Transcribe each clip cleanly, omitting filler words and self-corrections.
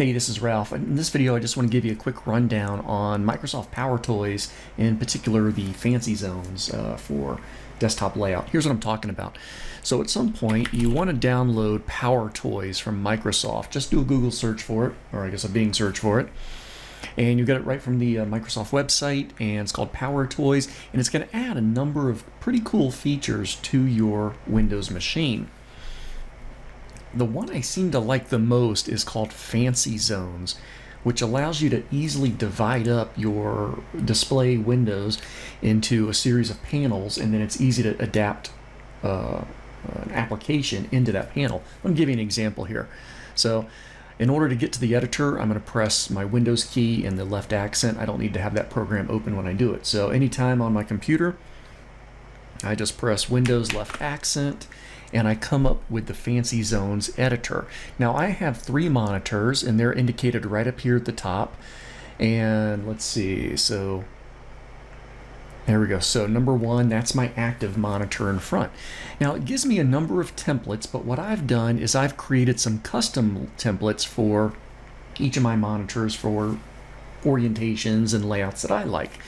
Hey, this is Ralph. In this video, I just want to give you a quick rundown on Microsoft PowerToys, in particular the FancyZones for desktop layout. Here's what I'm talking about. So at some point, you want to download PowerToys from Microsoft. Just do a Google search for it, or I guess a Bing search for it. And you get it right from the Microsoft website, and it's called PowerToys, and it's going to add a number of pretty cool features to your Windows machine. The one I seem to like the most is called FancyZones, which allows you to easily divide up your display windows into a series of panels, and then it's easy to adapt an application into that panel. Let me give you an example here. So in order to get to the editor, I'm going to press my Windows key and the left accent. I don't need to have that program open when I do it. So anytime on my computer, I just press Windows left accent, and I come up with the FancyZones Editor. Now I have 3 monitors, and they're indicated right up here at the top. And let's see, so there we go. So number 1, that's my active monitor in front. Now it gives me a number of templates, but what I've done is I've created some custom templates for each of my monitors for orientations and layouts that I like.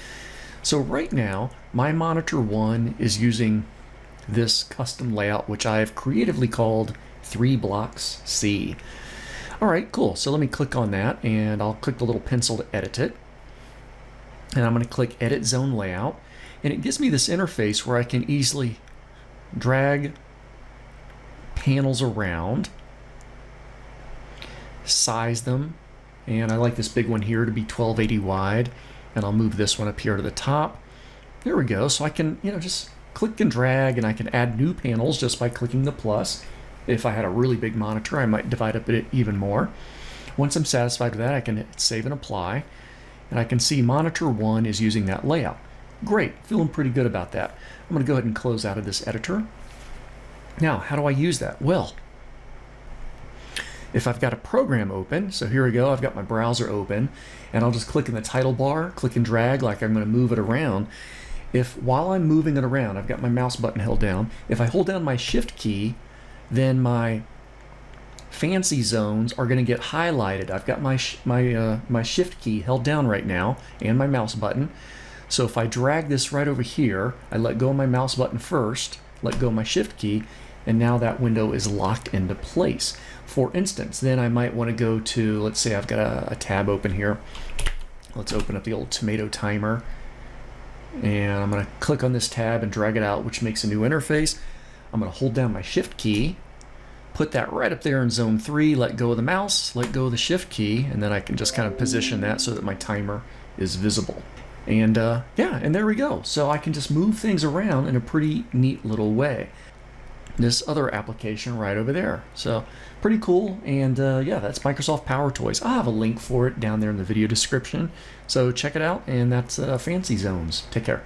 So right now, my monitor 1 is using this custom layout, which I've creatively called 3 blocks C. All right, cool. So let me click on that, and I'll click the little pencil to edit it. And I'm going to click Edit Zone Layout, and it gives me this interface where I can easily drag panels around, size them, and I like this big one here to be 1280 wide, and I'll move this one up here to the top. There we go. So I can, just click and drag, and I can add new panels just by clicking the plus. If I had a really big monitor, I might divide up it even more. Once I'm satisfied with that, I can hit save and apply, and I can see monitor 1 is using that layout. Great, feeling pretty good about that. I'm going to go ahead and close out of this editor. Now, how do I use that? Well, if I've got a program open, so here we go, I've got my browser open, and I'll just click in the title bar, click and drag like I'm going to move it around. If while I'm moving it around, I've got my mouse button held down, if I hold down my shift key, then my FancyZones are going to get highlighted. I've got my shift key held down right now, and my mouse button. So if I drag this right over here, I let go of my mouse button first, let go of my shift key, and now that window is locked into place. For instance, then I might want to go to, let's say I've got a tab open here. Let's open up the old tomato timer. And I'm going to click on this tab and drag it out, which makes a new interface. I'm going to hold down my shift key, put that right up there in zone 3, let go of the mouse, let go of the shift key, and then I can just kind of position that so that my timer is visible. And yeah, and there we go. So I can just move things around in a pretty neat little way. This other application right over there. So pretty cool. And yeah, that's Microsoft PowerToys. I'll have a link for it down there in the video description. So check it out, and that's FancyZones. Take care.